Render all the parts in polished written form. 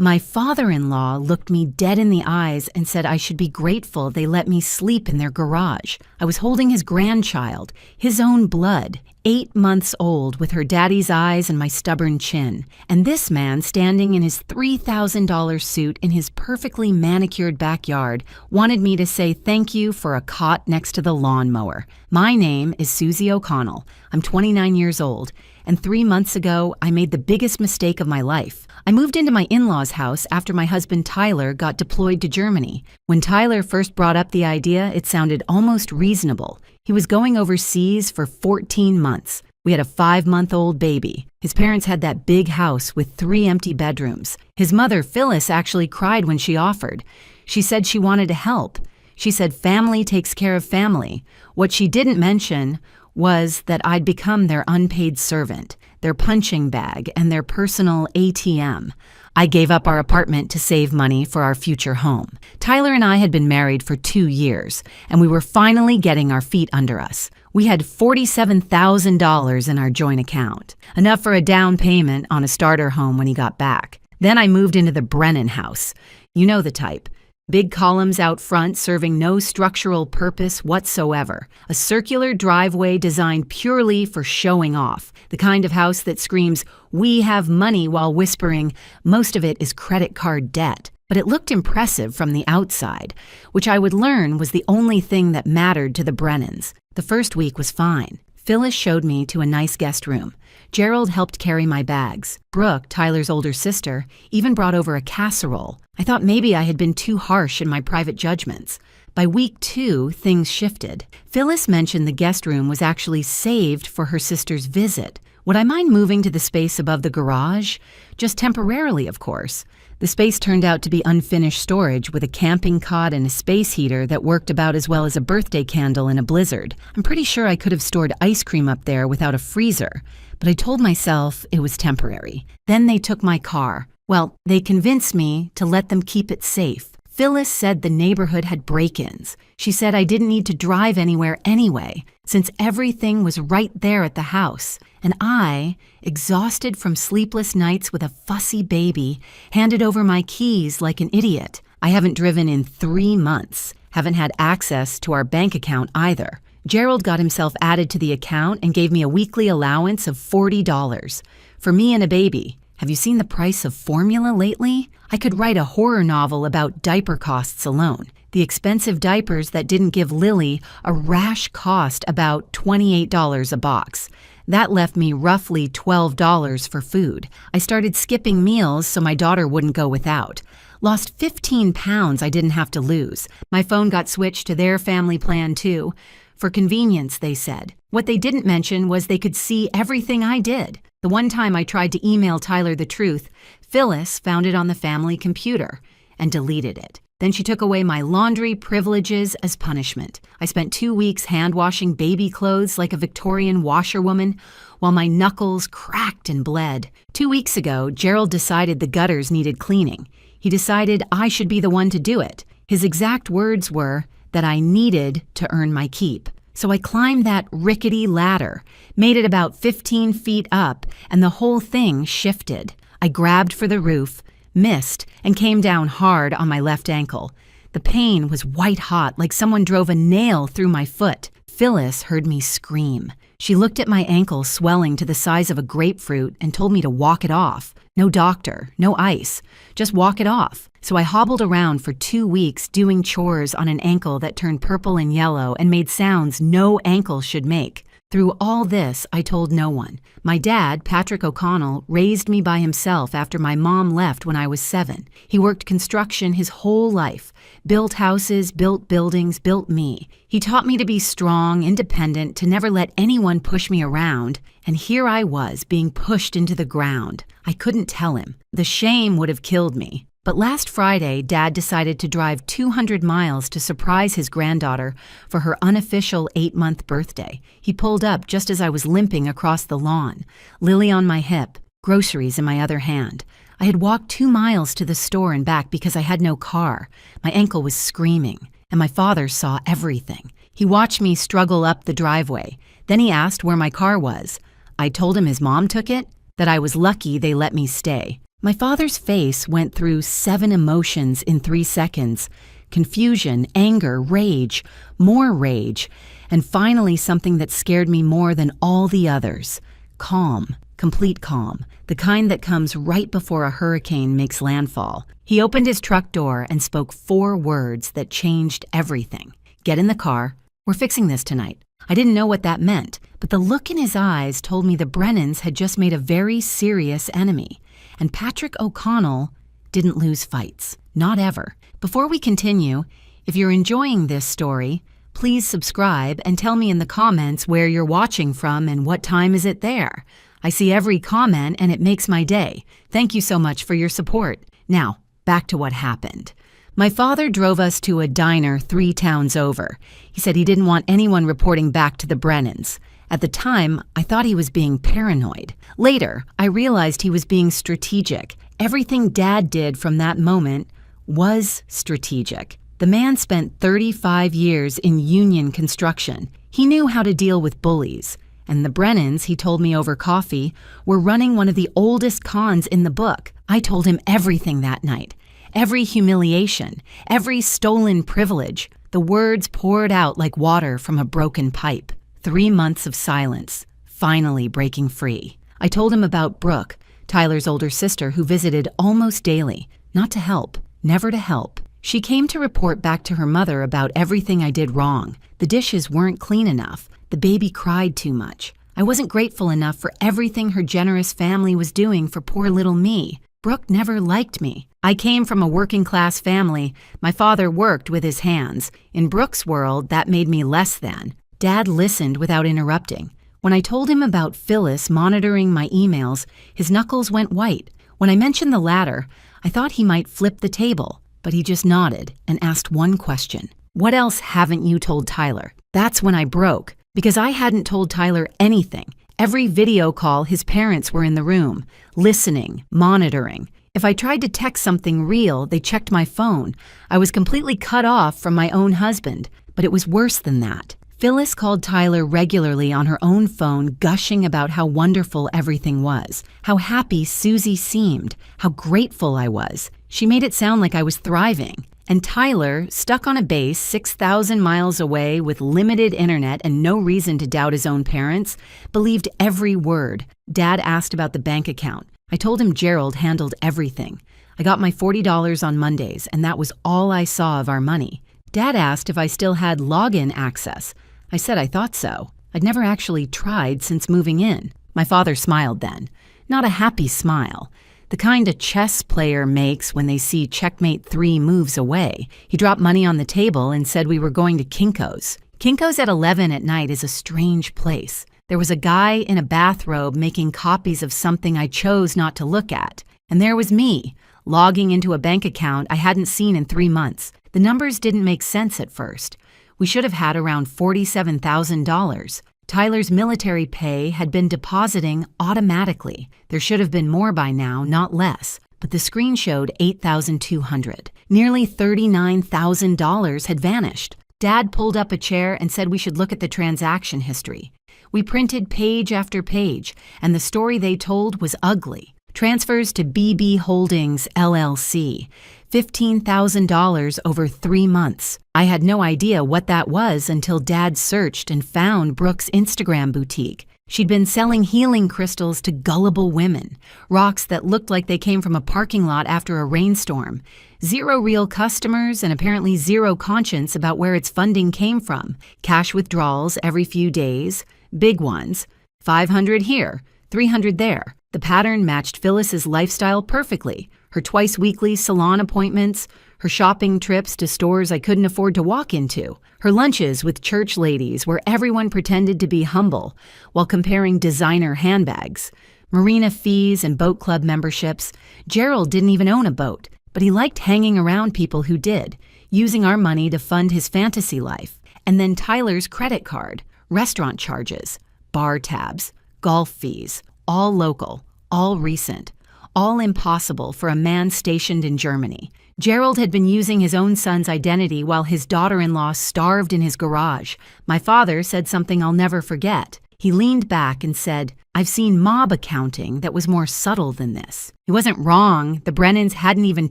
My father-in-law looked me dead in the eyes and said I should be grateful they let me sleep in their garage. I was holding his grandchild, his own blood, 8 months old, with her daddy's eyes and my stubborn chin. And this man, standing in his $3,000 suit in his perfectly manicured backyard, wanted me to say thank you for a cot next to the lawnmower. My name is Susie O'Connell. I'm 29 years old. And 3 months ago, I made the biggest mistake of my life. I moved into my in-laws' house after my husband Tyler got deployed to Germany. When Tyler first brought up the idea, it sounded almost reasonable. He was going overseas for 14 months. We had a 5-month-old baby. His parents had that big house with 3 empty bedrooms. His mother, Phyllis, actually cried when she offered. She said she wanted to help. She said family takes care of family. What she didn't mention was that I'd become their unpaid servant, their punching bag, and their personal ATM. I gave up our apartment to save money for our future home. Tyler and I had been married for 2 years, and we were finally getting our feet under us. We had $47,000 in our joint account, enough for a down payment on a starter home when he got back. Then I moved into the Brennan house. You know the type. Big columns out front serving no structural purpose whatsoever. A circular driveway designed purely for showing off. The kind of house that screams, "We have money," while whispering, most of it is credit card debt. But it looked impressive from the outside, which I would learn was the only thing that mattered to the Brennans. The first week was fine. Phyllis showed me to a nice guest room. Gerald helped carry my bags. Brooke, Tyler's older sister, even brought over a casserole. I thought maybe I had been too harsh in my private judgments. By week 2, things shifted. Phyllis mentioned the guest room was actually saved for her sister's visit. Would I mind moving to the space above the garage? Just temporarily, of course. The space turned out to be unfinished storage with a camping cot and a space heater that worked about as well as a birthday candle in a blizzard. I'm pretty sure I could have stored ice cream up there without a freezer, but I told myself it was temporary. Then they took my car. Well, they convinced me to let them keep it safe. Phyllis said the neighborhood had break-ins. She said I didn't need to drive anywhere anyway, since everything was right there at the house. And I, exhausted from sleepless nights with a fussy baby, handed over my keys like an idiot. I haven't driven in 3 months, haven't had access to our bank account either. Gerald got himself added to the account and gave me a weekly allowance of $40 for me and a baby. Have you seen the price of formula lately? I could write a horror novel about diaper costs alone. The expensive diapers that didn't give Lily a rash cost about $28 a box. That left me roughly $12 for food. I started skipping meals so my daughter wouldn't go without. Lost 15 pounds I didn't have to lose. My phone got switched to their family plan too. For convenience, they said. What they didn't mention was they could see everything I did. The one time I tried to email Tyler the truth, Phyllis found it on the family computer and deleted it. Then she took away my laundry privileges as punishment. I spent 2 weeks hand-washing baby clothes like a Victorian washerwoman while my knuckles cracked and bled. 2 weeks ago, Gerald decided the gutters needed cleaning. He decided I should be the one to do it. His exact words were that I needed to earn my keep. So I climbed that rickety ladder, made it about 15 feet up, and the whole thing shifted. I grabbed for the roof, missed, and came down hard on my left ankle. The pain was white hot, like someone drove a nail through my foot. Phyllis heard me scream. She looked at my ankle swelling to the size of a grapefruit and told me to walk it off. No doctor, no ice, just walk it off. So I hobbled around for 2 weeks doing chores on an ankle that turned purple and yellow and made sounds no ankle should make. Through all this, I told no one. My dad, Patrick O'Connell, raised me by himself after my mom left when I was 7. He worked construction his whole life, built houses, built buildings, built me. He taught me to be strong, independent, to never let anyone push me around. And here I was, being pushed into the ground. I couldn't tell him. The shame would have killed me. But last Friday, Dad decided to drive 200 miles to surprise his granddaughter for her unofficial 8-month birthday. He pulled up just as I was limping across the lawn, Lily on my hip, groceries in my other hand. I had walked 2 miles to the store and back because I had no car. My ankle was screaming, and my father saw everything. He watched me struggle up the driveway. Then he asked where my car was. I told him his mom took it, that I was lucky they let me stay. My father's face went through 7 emotions in 3 seconds: confusion, anger, rage, more rage, and finally something that scared me more than all the others: calm, complete calm, the kind that comes right before a hurricane makes landfall. He opened his truck door and spoke 4 words that changed everything. "Get in the car. We're fixing this tonight." I didn't know what that meant, but the look in his eyes told me the Brennans had just made a very serious enemy, and Patrick O'Connell didn't lose fights. Not ever. Before we continue, if you're enjoying this story, please subscribe and tell me in the comments where you're watching from and what time is it there. I see every comment and it makes my day. Thank you so much for your support. Now, back to what happened. My father drove us to a diner 3 towns over. He said he didn't want anyone reporting back to the Brennans. At the time, I thought he was being paranoid. Later, I realized he was being strategic. Everything Dad did from that moment was strategic. The man spent 35 years in union construction. He knew how to deal with bullies. And the Brennans, he told me over coffee, were running one of the oldest cons in the book. I told him everything that night. Every humiliation, every stolen privilege. The words poured out like water from a broken pipe. 3 months of silence, finally breaking free. I told him about Brooke, Tyler's older sister, who visited almost daily. Not to help, never to help. She came to report back to her mother about everything I did wrong. The dishes weren't clean enough. The baby cried too much. I wasn't grateful enough for everything her generous family was doing for poor little me. Brooke never liked me. I came from a working-class family. My father worked with his hands. In Brooke's world, that made me less than. Dad listened without interrupting. When I told him about Phyllis monitoring my emails, his knuckles went white. When I mentioned the latter, I thought he might flip the table, but he just nodded and asked one question. "What else haven't you told Tyler?" That's when I broke, because I hadn't told Tyler anything. Every video call, his parents were in the room, listening, monitoring. If I tried to text something real, they checked my phone. I was completely cut off from my own husband, but it was worse than that. Phyllis called Tyler regularly on her own phone, gushing about how wonderful everything was, how happy Susie seemed, how grateful I was. She made it sound like I was thriving. And Tyler, stuck on a base 6,000 miles away with limited internet and no reason to doubt his own parents, believed every word. Dad asked about the bank account. I told him Gerald handled everything. I got my $40 on Mondays, and that was all I saw of our money. Dad asked if I still had login access. I said I thought so. I'd never actually tried since moving in. My father smiled then. Not a happy smile. The kind a chess player makes when they see checkmate 3 moves away. He dropped money on the table and said we were going to Kinko's. Kinko's at 11 at night is a strange place. There was a guy in a bathrobe making copies of something I chose not to look at. And there was me, logging into a bank account I hadn't seen in 3 months. The numbers didn't make sense at first. We should have had around $47,000. Tyler's military pay had been depositing automatically. There should have been more by now, not less. But the screen showed $8,200. Nearly $39,000 had vanished. Dad pulled up a chair and said we should look at the transaction history. We printed page after page, and the story they told was ugly. Transfers to BB Holdings, LLC. $15,000 over 3 months. I had no idea what that was until Dad searched and found Brooke's Instagram boutique. She'd been selling healing crystals to gullible women, rocks that looked like they came from a parking lot after a rainstorm. 0 real customers and apparently 0 conscience about where its funding came from. Cash withdrawals every few days, big ones. 500 here, 300 there. The pattern matched Phyllis's lifestyle perfectly. Her twice-weekly salon appointments, her shopping trips to stores I couldn't afford to walk into, her lunches with church ladies where everyone pretended to be humble while comparing designer handbags, marina fees and boat club memberships. Gerald didn't even own a boat, but he liked hanging around people who did, using our money to fund his fantasy life. And then Tyler's credit card, restaurant charges, bar tabs, golf fees, all local, all recent, all impossible for a man stationed in Germany. Gerald had been using his own son's identity while his daughter-in-law starved in his garage. My father said something I'll never forget. He leaned back and said, "I've seen mob accounting that was more subtle than this." He wasn't wrong. The Brennans hadn't even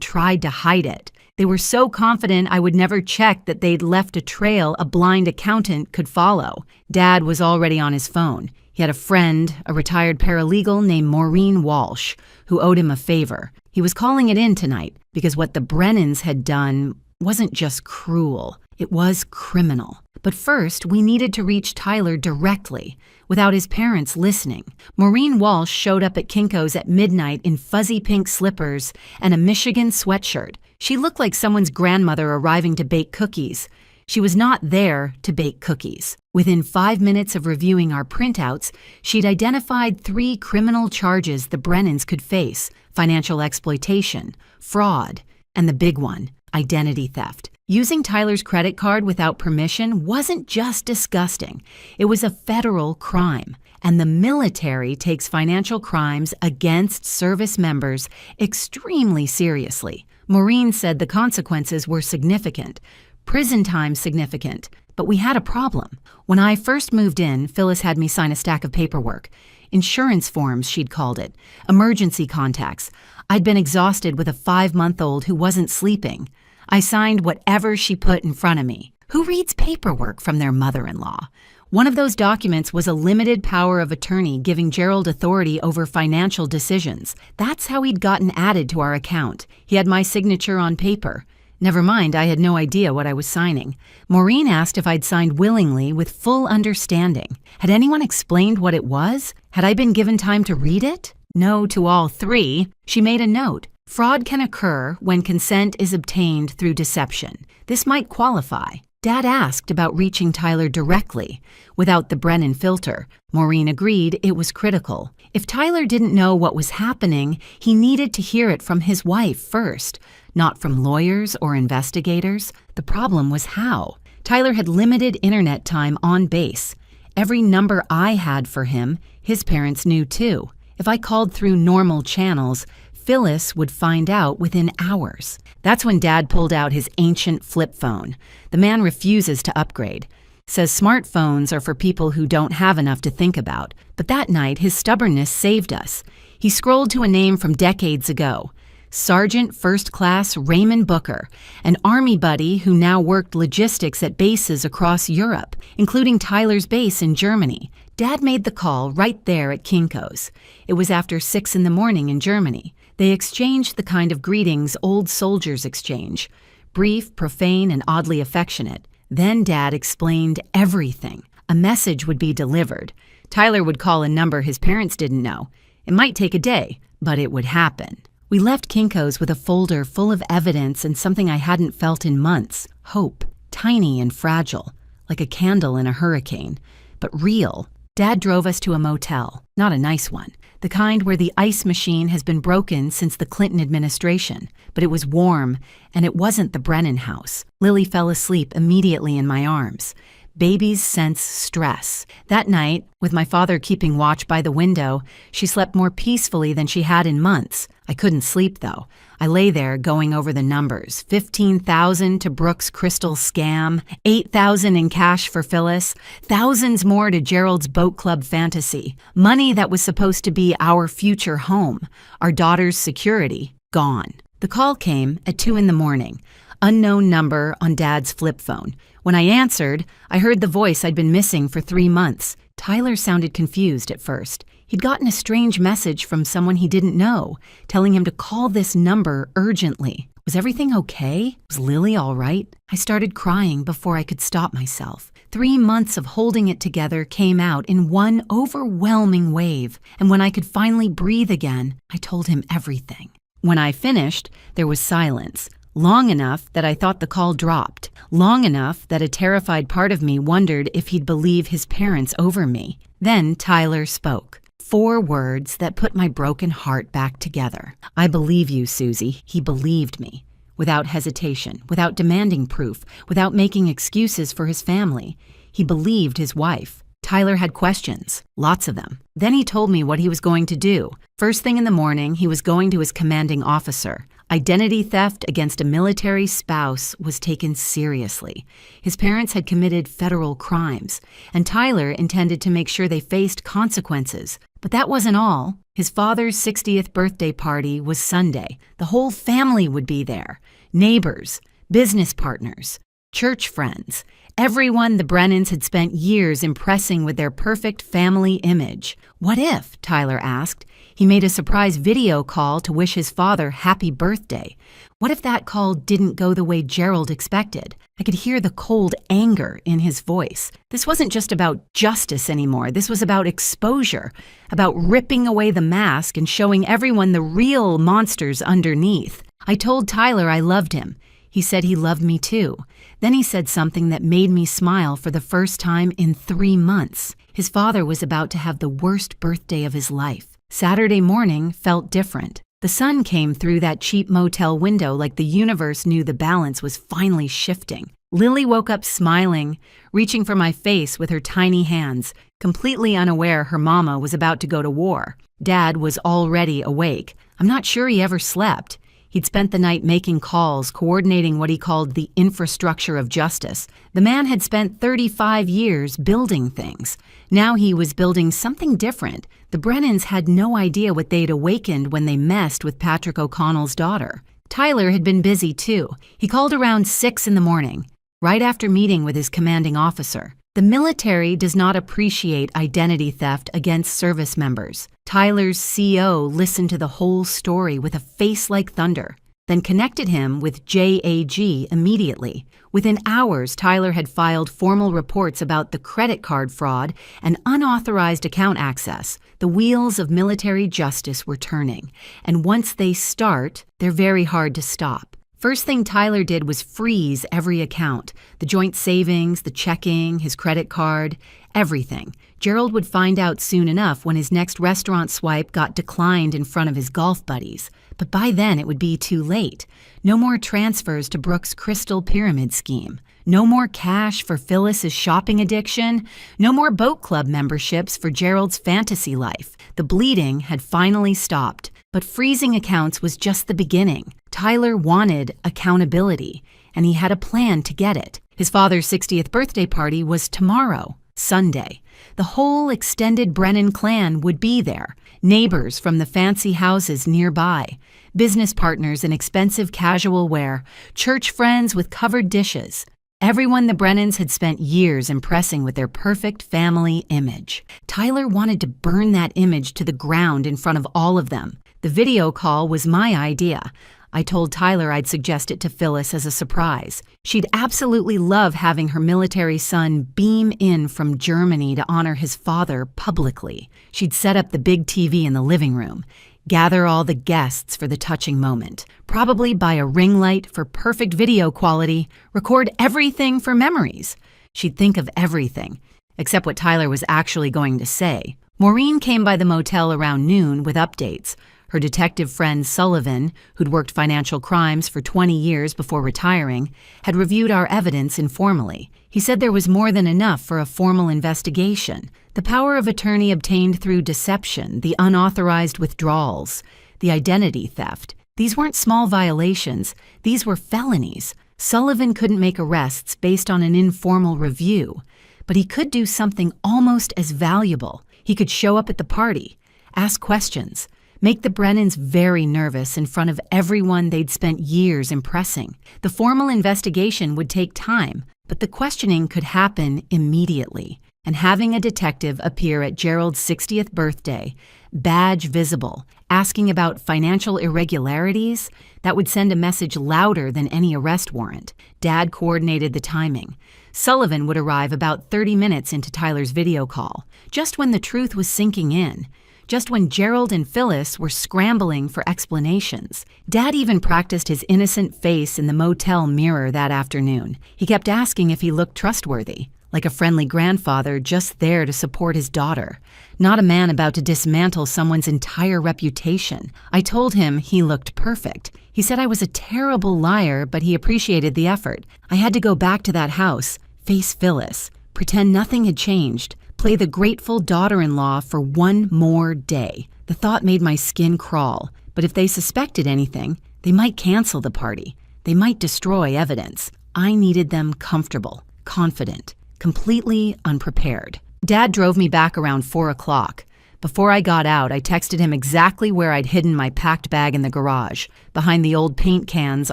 tried to hide it. They were so confident I would never check that they'd left a trail a blind accountant could follow. Dad was already on his phone. He had a friend, a retired paralegal named Maureen Walsh, who owed him a favor. He was calling it in tonight because what the Brennans had done wasn't just cruel, it was criminal. But first, we needed to reach Tyler directly, without his parents listening. Maureen Walsh showed up at Kinko's at midnight in fuzzy pink slippers and a Michigan sweatshirt. She looked like someone's grandmother arriving to bake cookies. She was not there to bake cookies. Within 5 minutes of reviewing our printouts, she'd identified 3 criminal charges the Brennans could face: financial exploitation, fraud, and the big one, identity theft. Using Tyler's credit card without permission wasn't just disgusting. It was a federal crime, and the military takes financial crimes against service members extremely seriously. Maureen said the consequences were significant, prison time significant, but we had a problem. When I first moved in, Phyllis had me sign a stack of paperwork. Insurance forms, she'd called it. Emergency contacts. I'd been exhausted with a 5-month-old who wasn't sleeping. I signed whatever she put in front of me. Who reads paperwork from their mother-in-law? One of those documents was a limited power of attorney giving Gerald authority over financial decisions. That's how he'd gotten added to our account. He had my signature on paper. Never mind, I had no idea what I was signing. Maureen asked if I'd signed willingly with full understanding. Had anyone explained what it was? Had I been given time to read it? No to all 3. She made a note. Fraud can occur when consent is obtained through deception. This might qualify. Dad asked about reaching Tyler directly, without the Brennan filter. Maureen agreed it was critical. If Tyler didn't know what was happening, he needed to hear it from his wife first, not from lawyers or investigators. The problem was how. Tyler had limited internet time on base. Every number I had for him, his parents knew too. If I called through normal channels, Phyllis would find out within hours. That's when Dad pulled out his ancient flip phone. The man refuses to upgrade. Says smartphones are for people who don't have enough to think about. But that night, his stubbornness saved us. He scrolled to a name from decades ago. Sergeant First Class Raymond Booker, an Army buddy who now worked logistics at bases across Europe, including Tyler's base in Germany. Dad made the call right there at Kinko's. It was after 6 in the morning in Germany. They exchanged the kind of greetings old soldiers exchange, brief, profane, and oddly affectionate. Then Dad explained everything. A message would be delivered. Tyler would call a number his parents didn't know. It might take a day, but it would happen. We left Kinko's with a folder full of evidence and something I hadn't felt in months. Hope. Tiny and fragile, like a candle in a hurricane, but real. Dad drove us to a motel, not a nice one. The kind where the ice machine has been broken since the Clinton administration. But it was warm, and it wasn't the Brennan house. Lily fell asleep immediately in my arms. Babies sense stress. That night, with my father keeping watch by the window, she slept more peacefully than she had in months. I couldn't sleep, though. I lay there going over the numbers. $15,000 to Brooke's crystal scam, $8,000 in cash for Phyllis, thousands more to Gerald's boat club fantasy, money that was supposed to be our future home, our daughter's security, gone. The call came at 2 in the morning. Unknown number on Dad's flip phone. When I answered, I heard the voice I'd been missing for 3 months. Tyler sounded confused at first. He'd gotten a strange message from someone he didn't know, telling him to call this number urgently. Was everything okay? Was Lily all right? I started crying before I could stop myself. 3 months of holding it together came out in one overwhelming wave, and when I could finally breathe again, I told him everything. When I finished, there was silence. Long enough that I thought the call dropped. Long enough that a terrified part of me wondered if he'd believe his parents over me. Then Tyler spoke. 4 words that put my broken heart back together. "I believe you, Susie." He believed me. Without hesitation, without demanding proof, without making excuses for his family. He believed his wife. Tyler had questions, lots of them. Then he told me what he was going to do. First thing in the morning, he was going to his commanding officer. Identity theft against a military spouse was taken seriously. His parents had committed federal crimes, and Tyler intended to make sure they faced consequences. But that wasn't all. His father's 60th birthday party was Sunday. The whole family would be there. Neighbors, business partners, church friends. Everyone the Brennans had spent years impressing with their perfect family image. What if, Tyler asked, he made a surprise video call to wish his father happy birthday? What if that call didn't go the way Gerald expected? I could hear the cold anger in his voice. This wasn't just about justice anymore. This was about exposure, about ripping away the mask and showing everyone the real monsters underneath. I told Tyler I loved him. He said he loved me too. Then he said something that made me smile for the first time in 3 months. His father was about to have the worst birthday of his life. Saturday morning felt different. The sun came through that cheap motel window like the universe knew the balance was finally shifting. Lily woke up smiling, reaching for my face with her tiny hands, completely unaware her mama was about to go to war. Dad was already awake. I'm not sure he ever slept. He'd spent the night making calls, coordinating what he called the infrastructure of justice. The man had spent 35 years building things. Now he was building something different. The Brennans had no idea what they'd awakened when they messed with Patrick O'Connell's daughter. Tyler had been busy too. He called around 6 in the morning, right after meeting with his commanding officer. The military does not appreciate identity theft against service members. Tyler's CO listened to the whole story with a face like thunder, then connected him with JAG immediately. Within hours, Tyler had filed formal reports about the credit card fraud and unauthorized account access. The wheels of military justice were turning, and once they start, they're very hard to stop. First thing Tyler did was freeze every account, the joint savings, the checking, his credit card, everything. Gerald would find out soon enough when his next restaurant swipe got declined in front of his golf buddies. But by then it would be too late. No more transfers to Brooke's Crystal Pyramid scheme. No more cash for Phyllis's shopping addiction. No more boat club memberships for Gerald's fantasy life. The bleeding had finally stopped. But freezing accounts was just the beginning. Tyler wanted accountability, and he had a plan to get it. His father's 60th birthday party was tomorrow, Sunday. The whole extended Brennan clan would be there. Neighbors from the fancy houses nearby, business partners in expensive casual wear, church friends with covered dishes. Everyone the Brennans had spent years impressing with their perfect family image. Tyler wanted to burn that image to the ground in front of all of them. The video call was my idea. I told Tyler I'd suggest it to Phyllis as a surprise. She'd absolutely love having her military son beam in from Germany to honor his father publicly. She'd set up the big TV in the living room, gather all the guests for the touching moment, probably buy a ring light for perfect video quality, record everything for memories. She'd think of everything, except what Tyler was actually going to say. Maureen came by the motel around noon with updates. Her detective friend Sullivan, who'd worked financial crimes for 20 years before retiring, had reviewed our evidence informally. He said there was more than enough for a formal investigation. The power of attorney obtained through deception, the unauthorized withdrawals, the identity theft. These weren't small violations. These were felonies. Sullivan couldn't make arrests based on an informal review, but he could do something almost as valuable. He could show up at the party, ask questions, make the Brennans very nervous in front of everyone they'd spent years impressing. The formal investigation would take time, but the questioning could happen immediately. And having a detective appear at Gerald's 60th birthday, badge visible, asking about financial irregularities, that would send a message louder than any arrest warrant. Dad coordinated the timing. Sullivan would arrive about 30 minutes into Tyler's video call, just when the truth was sinking in. Just when Gerald and Phyllis were scrambling for explanations. Dad even practiced his innocent face in the motel mirror that afternoon. He kept asking if he looked trustworthy, like a friendly grandfather just there to support his daughter, not a man about to dismantle someone's entire reputation. I told him he looked perfect. He said I was a terrible liar, but he appreciated the effort. I had to go back to that house, face Phyllis, pretend nothing had changed, Play the grateful daughter-in-law for one more day. The thought made my skin crawl, but if they suspected anything, they might cancel the party. They might destroy evidence. I needed them comfortable, confident, completely unprepared. Dad drove me back around 4 o'clock. Before I got out, I texted him exactly where I'd hidden my packed bag in the garage, behind the old paint cans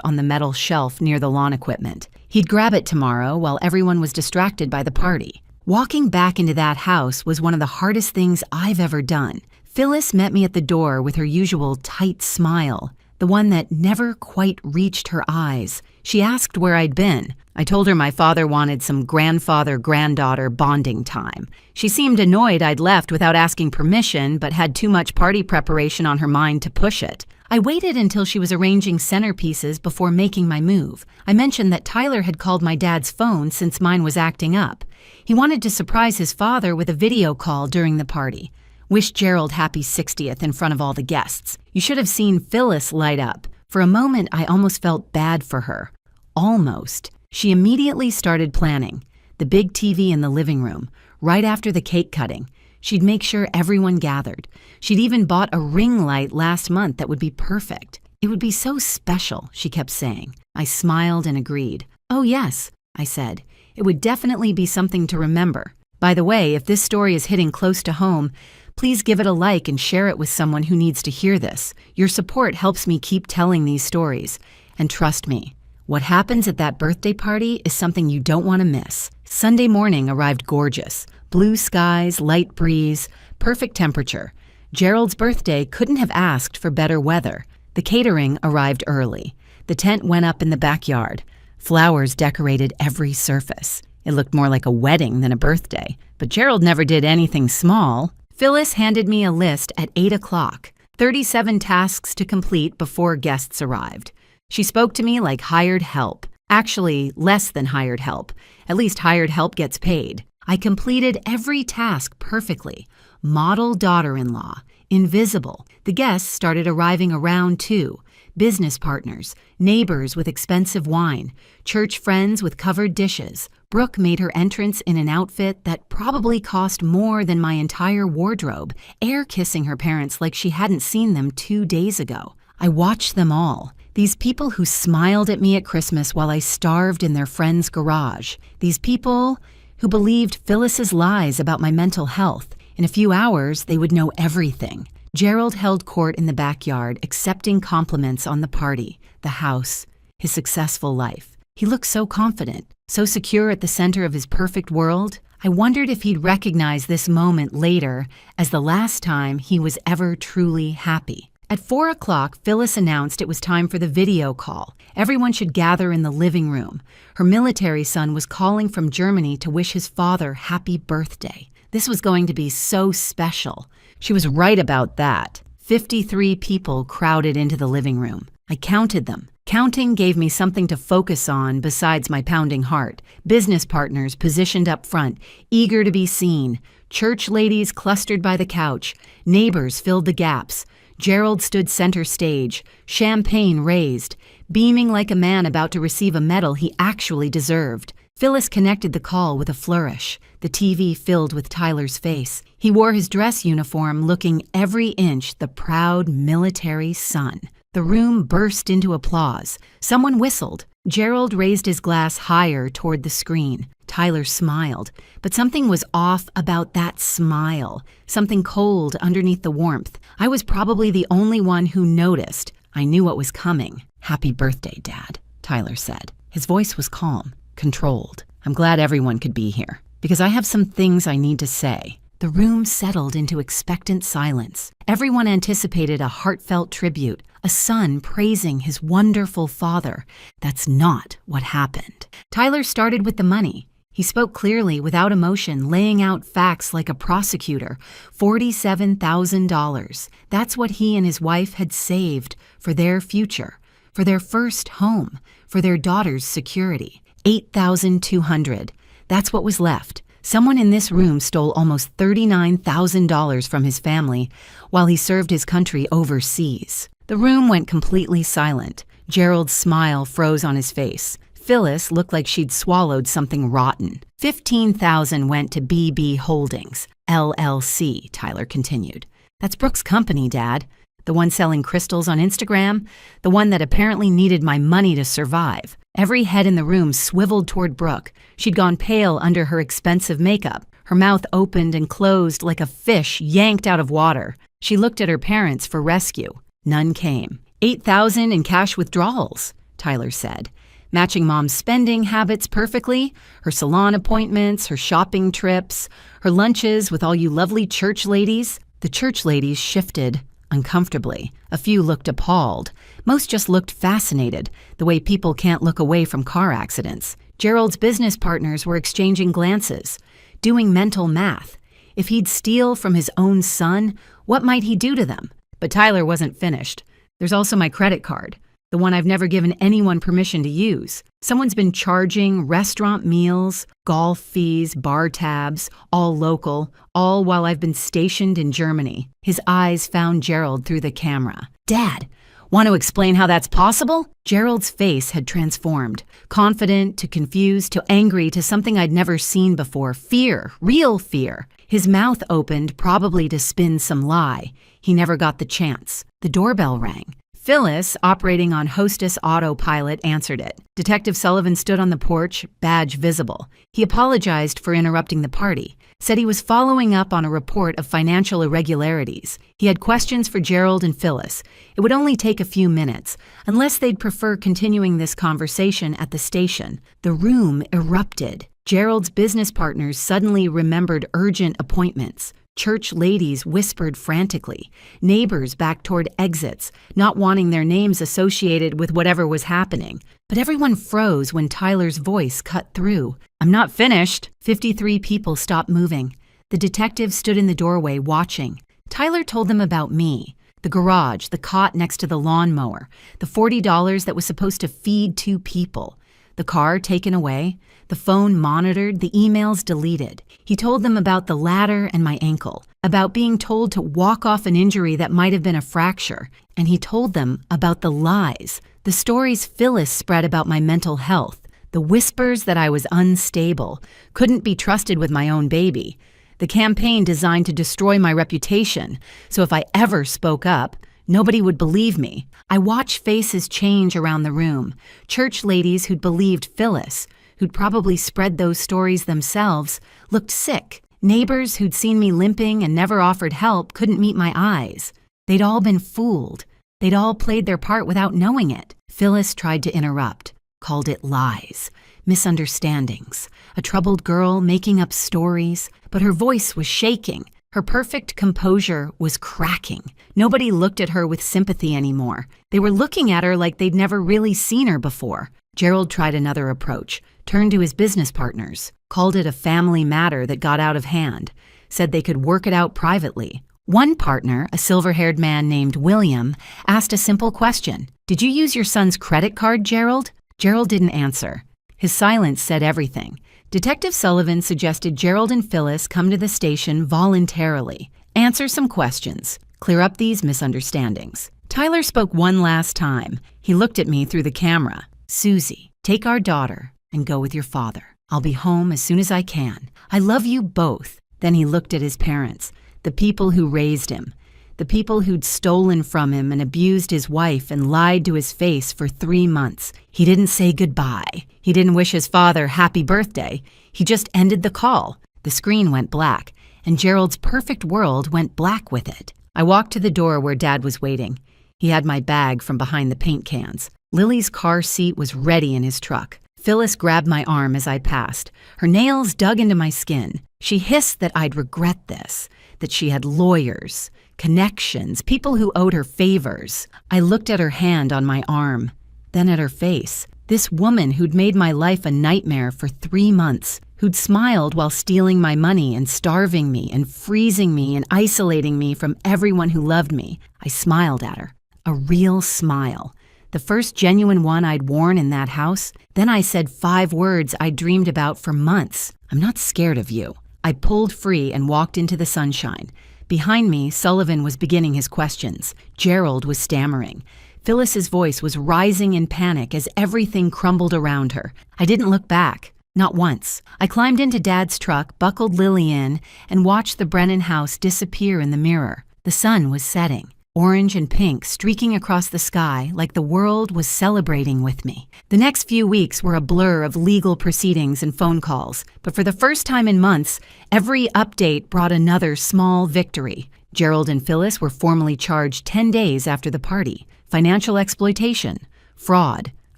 on the metal shelf near the lawn equipment. He'd grab it tomorrow while everyone was distracted by the party. Walking back into that house was one of the hardest things I've ever done. Phyllis met me at the door with her usual tight smile, the one that never quite reached her eyes. She asked where I'd been. I told her my father wanted some grandfather-granddaughter bonding time. She seemed annoyed I'd left without asking permission, but had too much party preparation on her mind to push it. I waited until she was arranging centerpieces before making my move. I mentioned that Tyler had called my dad's phone since mine was acting up. He wanted to surprise his father with a video call during the party. Wished Gerald happy 60th in front of all the guests. You should have seen Phyllis light up. For a moment, I almost felt bad for her. Almost. She immediately started planning. The big TV in the living room, right after the cake cutting. She'd make sure everyone gathered. She'd even bought a ring light last month that would be perfect. It would be so special, she kept saying. I smiled and agreed. Oh yes, I said. It would definitely be something to remember. By the way, if this story is hitting close to home, please give it a like and share it with someone who needs to hear this. Your support helps me keep telling these stories. And trust me, what happens at that birthday party is something you don't want to miss. Sunday morning arrived gorgeous. Blue skies, light breeze, perfect temperature. Gerald's birthday couldn't have asked for better weather. The catering arrived early. The tent went up in the backyard. Flowers decorated every surface. It looked more like a wedding than a birthday. But Gerald never did anything small. Phyllis handed me a list at 8 o'clock. 37 tasks to complete before guests arrived. She spoke to me like hired help. Actually, less than hired help. At least hired help gets paid. I completed every task perfectly. Model daughter-in-law. Invisible. The guests started arriving around 2. Business partners. Neighbors with expensive wine. Church friends with covered dishes. Brooke made her entrance in an outfit that probably cost more than my entire wardrobe, air-kissing her parents like she hadn't seen them 2 days ago. I watched them all. These people who smiled at me at Christmas while I starved in their friend's garage. These people who believed Phyllis's lies about my mental health. In a few hours, they would know everything. Gerald held court in the backyard, accepting compliments on the party, the house, his successful life. He looked so confident, so secure at the center of his perfect world. I wondered if he'd recognize this moment later as the last time he was ever truly happy. At 4 o'clock, Phyllis announced it was time for the video call. Everyone should gather in the living room. Her military son was calling from Germany to wish his father happy birthday. This was going to be so special. She was right about that. 53 people crowded into the living room. I counted them. Counting gave me something to focus on besides my pounding heart. Business partners positioned up front, eager to be seen. Church ladies clustered by the couch. Neighbors filled the gaps. Gerald stood center stage, champagne raised, beaming like a man about to receive a medal he actually deserved. Phyllis connected the call with a flourish. The TV filled with Tyler's face. He wore his dress uniform, looking every inch the proud military son. The room burst into applause. Someone whistled. Gerald raised his glass higher toward the screen. Tyler smiled, but something was off about that smile, something cold underneath the warmth. I was probably the only one who noticed. I knew what was coming. "Happy birthday, Dad," Tyler said. His voice was calm, controlled. "I'm glad everyone could be here, because I have some things I need to say." The room settled into expectant silence. Everyone anticipated a heartfelt tribute, a son praising his wonderful father. That's not what happened. Tyler started with the money. He spoke clearly, without emotion, laying out facts like a prosecutor. $47,000. That's what he and his wife had saved for their future, for their first home, for their daughter's security. $8,200. That's what was left. Someone in this room stole almost $39,000 from his family while he served his country overseas. The room went completely silent. Gerald's smile froze on his face. Phyllis looked like she'd swallowed something rotten. $15,000 went to BB Holdings, LLC, Tyler continued. That's Brooke's company, Dad. The one selling crystals on Instagram, the one that apparently needed my money to survive. Every head in the room swiveled toward Brooke. She'd gone pale under her expensive makeup. Her mouth opened and closed like a fish yanked out of water. She looked at her parents for rescue. None came. $8,000 in cash withdrawals, Tyler said, matching Mom's spending habits perfectly, her salon appointments, her shopping trips, her lunches with all you lovely church ladies. The church ladies shifted uncomfortably. A few looked appalled. Most just looked fascinated, the way people can't look away from car accidents. Gerald's business partners were exchanging glances, doing mental math. If he'd steal from his own son, what might he do to them? But Tyler wasn't finished. There's also my credit card, the one I've never given anyone permission to use. Someone's been charging restaurant meals, golf fees, bar tabs, all local, all while I've been stationed in Germany. His eyes found Gerald through the camera. Dad, want to explain how that's possible? Gerald's face had transformed, confident to confused to angry to something I'd never seen before. Fear, real fear. His mouth opened, probably to spin some lie. He never got the chance. The doorbell rang. Phyllis, operating on hostess autopilot, answered it. Detective Sullivan stood on the porch, badge visible. He apologized for interrupting the party, said he was following up on a report of financial irregularities. He had questions for Gerald and Phyllis. It would only take a few minutes, unless they'd prefer continuing this conversation at the station. The room erupted. Gerald's business partners suddenly remembered urgent appointments. Church ladies whispered frantically. Neighbors backed toward exits, not wanting their names associated with whatever was happening. But everyone froze when Tyler's voice cut through. I'm not finished. 53 people stopped moving. The detective stood in the doorway watching. Tyler told them about me. The garage, the cot next to the lawnmower, the $40 that was supposed to feed 2 people. The car taken away, the phone monitored, the emails deleted. He told them about the ladder and my ankle, about being told to walk off an injury that might have been a fracture, and he told them about the lies, the stories Phyllis spread about my mental health, the whispers that I was unstable, couldn't be trusted with my own baby, the campaign designed to destroy my reputation, so if I ever spoke up, nobody would believe me. I watched faces change around the room. Church ladies who'd believed Phyllis, who'd probably spread those stories themselves, looked sick. Neighbors who'd seen me limping and never offered help couldn't meet my eyes. They'd all been fooled. They'd all played their part without knowing it. Phyllis tried to interrupt, called it lies, misunderstandings, a troubled girl making up stories, but her voice was shaking. Her perfect composure was cracking. Nobody looked at her with sympathy anymore. They were looking at her like they'd never really seen her before. Gerald tried another approach, turned to his business partners, called it a family matter that got out of hand, said they could work it out privately. One partner, a silver-haired man named William, asked a simple question. Did you use your son's credit card, Gerald? Gerald didn't answer. His silence said everything. Detective Sullivan suggested Gerald and Phyllis come to the station voluntarily, answer some questions, clear up these misunderstandings. Tyler spoke one last time. He looked at me through the camera. Susie, take our daughter and go with your father. I'll be home as soon as I can. I love you both. Then he looked at his parents, the people who raised him, the people who'd stolen from him and abused his wife and lied to his face for 3 months. He didn't say goodbye. He didn't wish his father happy birthday. He just ended the call. The screen went black, and Gerald's perfect world went black with it. I walked to the door where Dad was waiting. He had my bag from behind the paint cans. Lily's car seat was ready in his truck. Phyllis grabbed my arm as I passed. Her nails dug into my skin. She hissed that I'd regret this, that she had lawyers, connections, people who owed her favors. I looked at her hand on my arm, then at her face. This woman who'd made my life a nightmare for 3 months, who'd smiled while stealing my money and starving me and freezing me and isolating me from everyone who loved me. I smiled at her. A real smile. The first genuine one I'd worn in that house. Then I said 5 words I'd dreamed about for months. I'm not scared of you. I pulled free and walked into the sunshine. Behind me, Sullivan was beginning his questions. Gerald was stammering. Phyllis's voice was rising in panic as everything crumbled around her. I didn't look back. Not once. I climbed into Dad's truck, buckled Lily in, and watched the Brennan house disappear in the mirror. The sun was setting, orange and pink streaking across the sky like the world was celebrating with me. The next few weeks were a blur of legal proceedings and phone calls, but for the first time in months, every update brought another small victory. Gerald and Phyllis were formally charged 10 days after the party. Financial exploitation, fraud,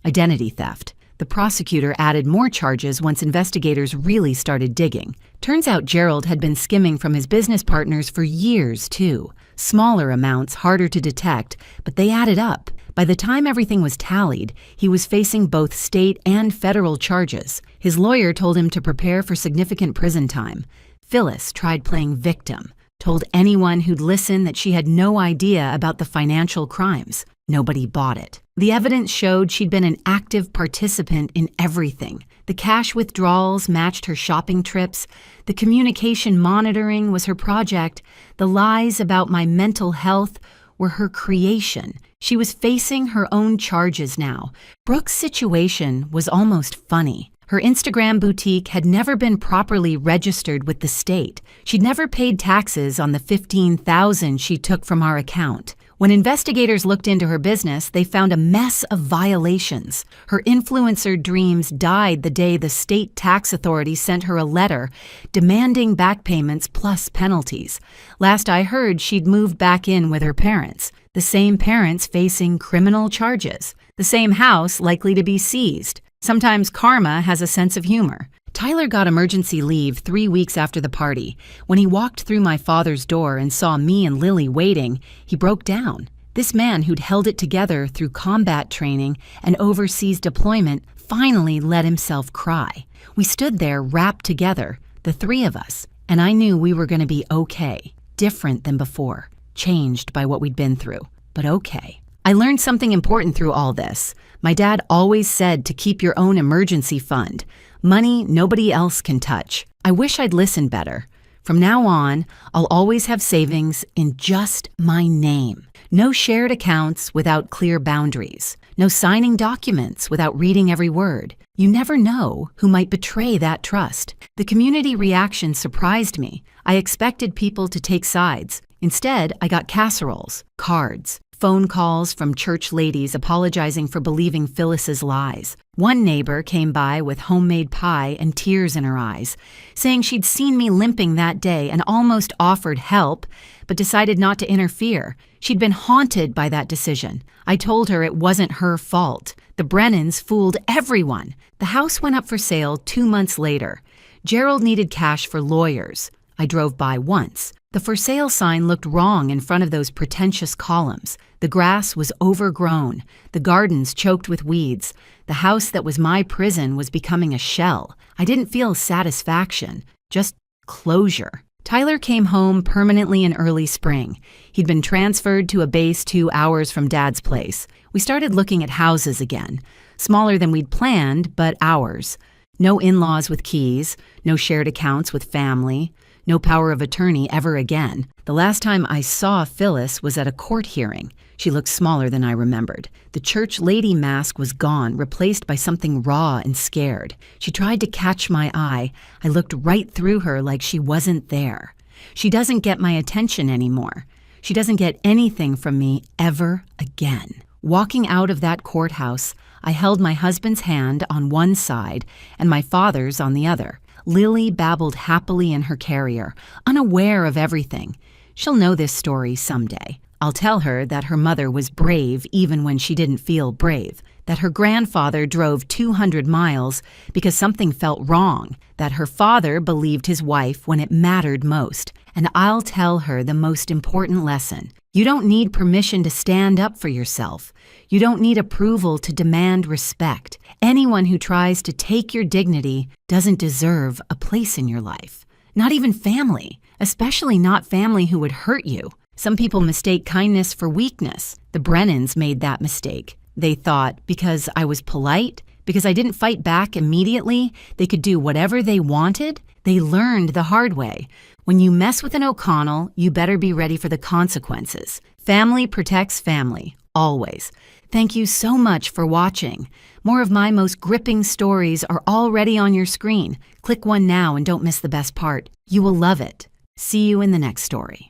identity theft. The prosecutor added more charges once investigators really started digging. Turns out Gerald had been skimming from his business partners for years, too. Smaller amounts, harder to detect, but they added up. By the time everything was tallied, he was facing both state and federal charges. His lawyer told him to prepare for significant prison time. Phyllis tried playing victim, told anyone who'd listen that she had no idea about the financial crimes. Nobody bought it. The evidence showed she'd been an active participant in everything. The cash withdrawals matched her shopping trips. The communication monitoring was her project. The lies about my mental health were her creation. She was facing her own charges now. Brooke's situation was almost funny. Her Instagram boutique had never been properly registered with the state. She'd never paid taxes on the $15,000 she took from our account. When investigators looked into her business, they found a mess of violations. Her influencer dreams died the day the state tax authority sent her a letter demanding back payments plus penalties. Last I heard, she'd moved back in with her parents, the same parents facing criminal charges, the same house likely to be seized. Sometimes karma has a sense of humor. Tyler got emergency leave 3 weeks after the party. When he walked through my father's door and saw me and Lily waiting, he broke down. This man who'd held it together through combat training and overseas deployment finally let himself cry. We stood there wrapped together, the three of us, and I knew we were going to be okay, different than before, changed by what we'd been through, but okay. I learned something important through all this. My dad always said to keep your own emergency fund. Money nobody else can touch. I wish I'd listened better. From now on, I'll always have savings in just my name. No shared accounts without clear boundaries. No signing documents without reading every word. You never know who might betray that trust. The community reaction surprised me. I expected people to take sides. Instead, I got casseroles, cards, phone calls from church ladies apologizing for believing Phyllis's lies. One neighbor came by with homemade pie and tears in her eyes, saying she'd seen me limping that day and almost offered help, but decided not to interfere. She'd been haunted by that decision. I told her it wasn't her fault. The Brennans fooled everyone. The house went up for sale 2 months later. Gerald needed cash for lawyers. I drove by once. The for sale sign looked wrong in front of those pretentious columns. The grass was overgrown, the gardens choked with weeds. The house that was my prison was becoming a shell. I didn't feel satisfaction, just closure. Tyler came home permanently in early spring. He'd been transferred to a base 2 hours from Dad's place. We started looking at houses again, smaller than we'd planned, but ours. No in-laws with keys, no shared accounts with family, no power of attorney ever again. The last time I saw Phyllis was at a court hearing. She looked smaller than I remembered. The church lady mask was gone, replaced by something raw and scared. She tried to catch my eye. I looked right through her like she wasn't there. She doesn't get my attention anymore. She doesn't get anything from me ever again. Walking out of that courthouse, I held my husband's hand on one side and my father's on the other. Lily babbled happily in her carrier, unaware of everything. She'll know this story someday. I'll tell her that her mother was brave even when she didn't feel brave, that her grandfather drove 200 miles because something felt wrong, that her father believed his wife when it mattered most. And I'll tell her the most important lesson. You don't need permission to stand up for yourself. You don't need approval to demand respect. Anyone who tries to take your dignity doesn't deserve a place in your life. Not even family, especially not family who would hurt you. Some people mistake kindness for weakness. The Brennans made that mistake. They thought because I was polite, because I didn't fight back immediately, they could do whatever they wanted. They learned the hard way. When you mess with an O'Connell, you better be ready for the consequences. Family protects family, always. Thank you so much for watching. More of my most gripping stories are already on your screen. Click one now and don't miss the best part. You will love it. See you in the next story.